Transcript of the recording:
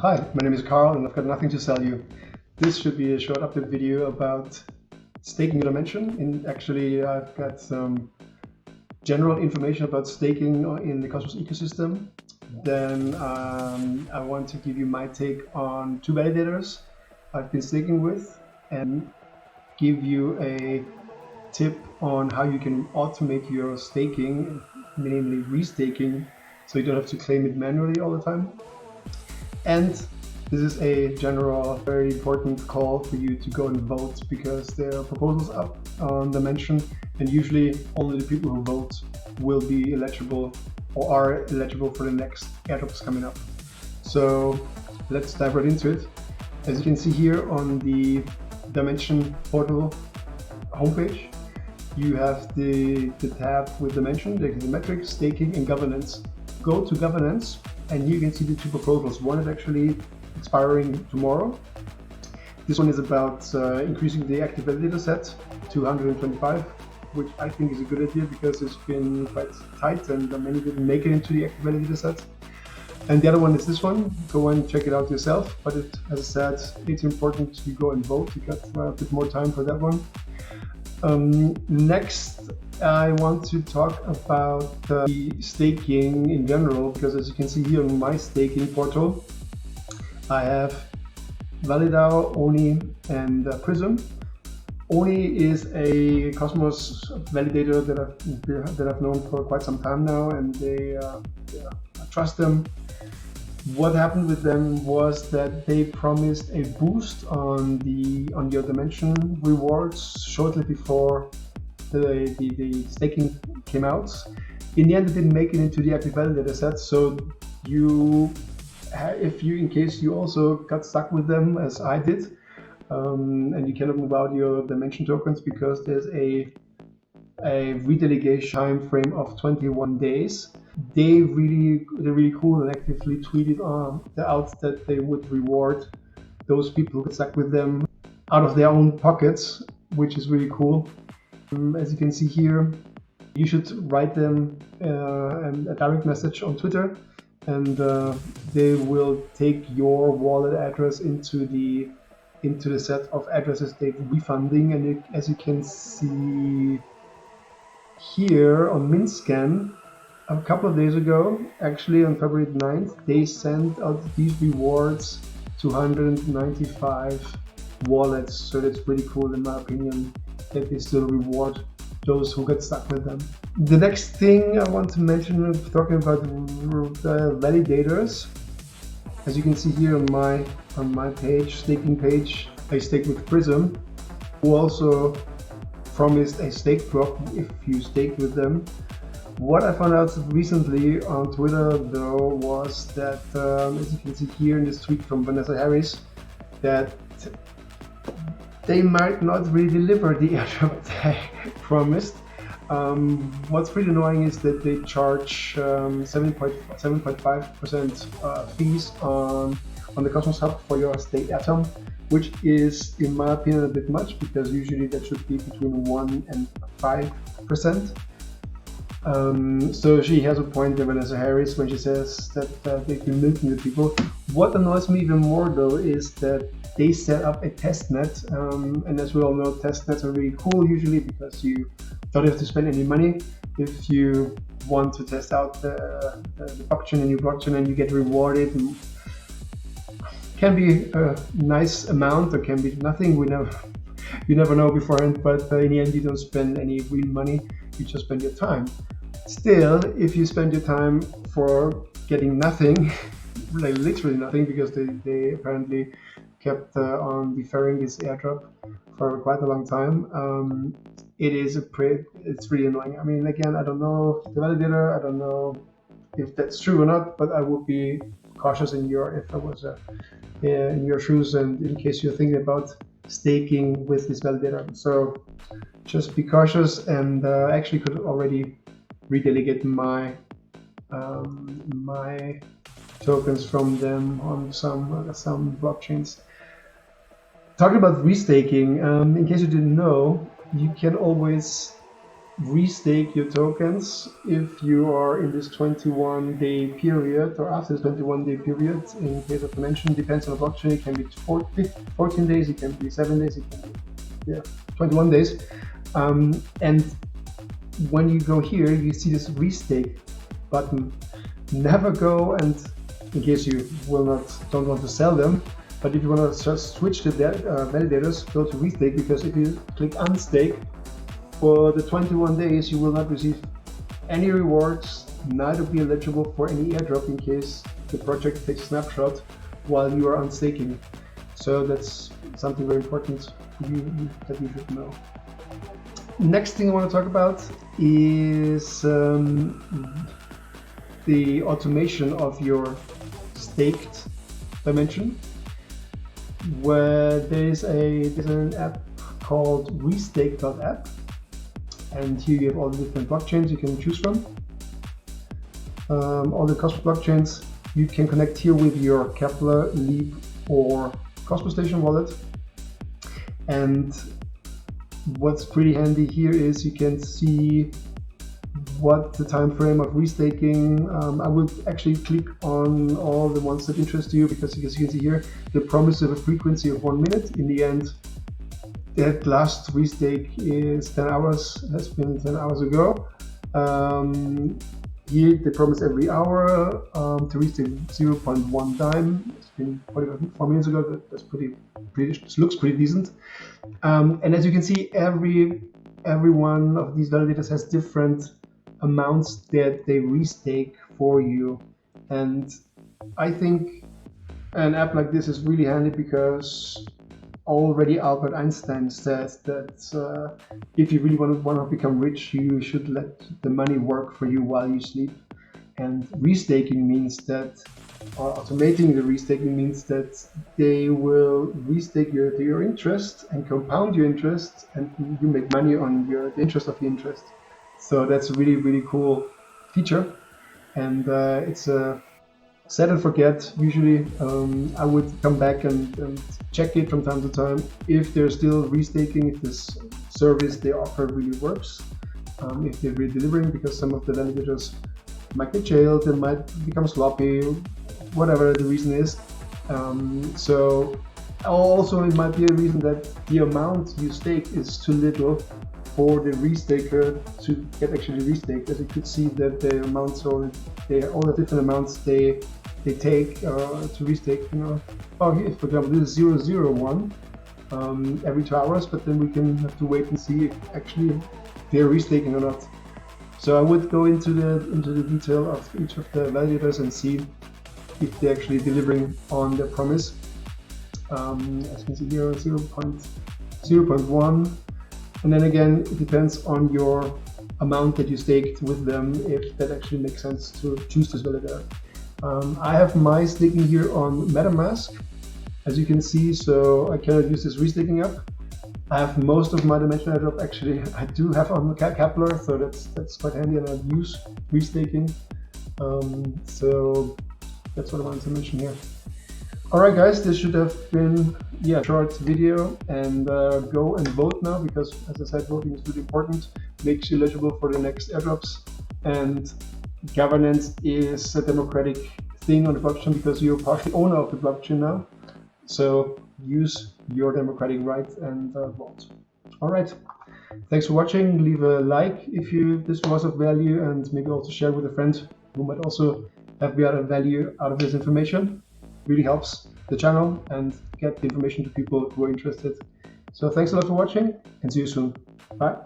Hi, my name is Carl and I've got nothing to sell you. This should be a short update video about staking Dymension. And actually I've got some general information about staking in the Cosmos ecosystem. Then I want to give you my take on two validators I've been staking with and give you a tip on how you can automate your staking, namely restaking, so you don't have to claim it manually all the time. And this is a general, very important call for you to go and vote, because there are proposals up on Dymension, and usually only the people who vote will be eligible or are eligible for the next airdrops coming up. So let's dive right into it. As you can see here on the Dymension portal homepage, you have the tab with Dymension, the metrics, staking, and governance. Go to governance, and here you can see the two proposals. One is actually expiring tomorrow. This one is about increasing the active validator set to 125, which I think is a good idea because it's been quite tight and many didn't make it into the active validator set. And the other one is this one. Go and check it out yourself. But as I said, it's important to go and vote. You got a bit more time for that one. Next, I want to talk about the staking in general, because as you can see here on my staking portal, I have Validators, Oni, and Pryzm. Oni is a Cosmos validator that I've known for quite some time now, and I trust them. What happened with them was that they promised a boost on your Dymension rewards shortly before the staking came out. In the end, it didn't make it into the active validator set, so in case you also got stuck with them as I did, and you cannot move out your Dymension tokens because there's a redelegation time frame of 21 days. They're really cool and actively tweeted out that they would reward those people who get stuck with them out of their own pockets, which is really cool. As you can see here, you should write them a direct message on Twitter, and they will take your wallet address into the set of addresses they're refunding. And as you can see here on MintScan, a couple of days ago, actually on February 9th, they sent out these rewards to 195 wallets. So that's pretty cool in my opinion, that they still reward those who get stuck with them. The next thing I want to mention, talking about the validators. As you can see here on my staking page, I staked with Pryzm, who also promised a stake drop if you stake with them. What I found out recently on Twitter though was that, as you can see here in this tweet from Vanessa Harris, that they might not really deliver the airdrop they promised. What's pretty annoying is that they charge 7.5% fees on the Cosmos Hub for your staked atom, which is, in my opinion, a bit much, because usually that should be between 1 and 5%. So she has a point there, Vanessa Harris, when she says that they've been milking the people. What annoys me even more though is that they set up a testnet, and as we all know, testnets are really cool usually because you don't have to spend any money if you want to test out the blockchain, and your blockchain, and you get rewarded. Can be a nice amount or can be nothing. You never know beforehand, but in the end you don't spend any real money, you just spend your time. Still, if you spend your time for getting nothing, like literally nothing, because they apparently kept on deferring this airdrop for quite a long time, it's really annoying. I mean, again, I don't know the validator, I don't know if that's true or not, but I would be cautious if I was in your shoes, and in case you're thinking about staking with this validator. So just be cautious, and actually could already redelegate my tokens from them on some blockchains. Talking about restaking, in case you didn't know, you can always restake your tokens if you are in this 21-day period, or after this 21-day period. In case of Dymension, depends on the blockchain. It can be 14 days, it can be 7 days, it can be 21 days. And when you go here, you see this restake button. Never go, and in case you don't want to sell them, but if you want to just switch to validators, go to restake, because if you click unstake, for the 21 days you will not receive any rewards, neither be eligible for any airdrop in case the project takes a snapshot while you are unstaking. So that's something very important that you should know. Next thing I want to talk about is the automation of your staked Dymension, where there's an app called restake.app, and here you have all the different blockchains you can choose from. All the Cosmos blockchains you can connect here with your Kepler, Leap or Cosmos Station wallet. And what's pretty handy here is you can see what the time frame of restaking. I would actually click on all the ones that interest you, because as you can see here, the promise of a frequency of 1 minute. In the end, that last restake is 10 hours, has been 10 hours ago. Here they promise every hour to restake 0.1 dime. It's been 4 minutes ago. That's pretty this looks pretty decent. And as you can see, every one of these validators has different amounts that they restake for you. And I think an app like this is really handy, because already Albert Einstein says that if you really want to become rich, you should let the money work for you while you sleep. And restaking means that, or automating the restaking means that they will restake your interest and compound your interest, and you make money on the interest of the interest. So that's a really, really cool feature, and it's a set and forget. Usually I would come back and check it from time to time if they're still restaking, if this service they offer really works, if they're really delivering, because some of the validators might get jailed, they might become sloppy, whatever the reason is. So also it might be a reason that the amount you stake is too little for the restaker to get actually restaked. As you could see that the amounts, all the different amounts they take to restake, you know. Oh, here, for example, this is 001 every 2 hours, but then we can have to wait and see if actually they're restaking or not. So I would go into the detail of each of the validators and see if they're actually delivering on their promise. As you can see here, 0.1, and then again it depends on your amount that you staked with them, if that actually makes sense to choose this validator. I have my staking here on MetaMask, as you can see, so I cannot use this restaking app. I have most of my Dymension airdrop actually I do have on Kepler, so that's quite handy, and I use restaking. So that's what I wanted to mention here. Alright guys, this should have been a short video, and go and vote now, because as I said, voting is really important, makes you eligible for the next airdrops, and governance is a democratic thing on the blockchain, because you're partially owner of the blockchain now. So use your democratic right and vote. Alright, thanks for watching. Leave a like if this was of value, and maybe also share with a friend who might also have value out of this information. Really helps the channel and get the information to people who are interested. So thanks a lot for watching, and see you soon. Bye.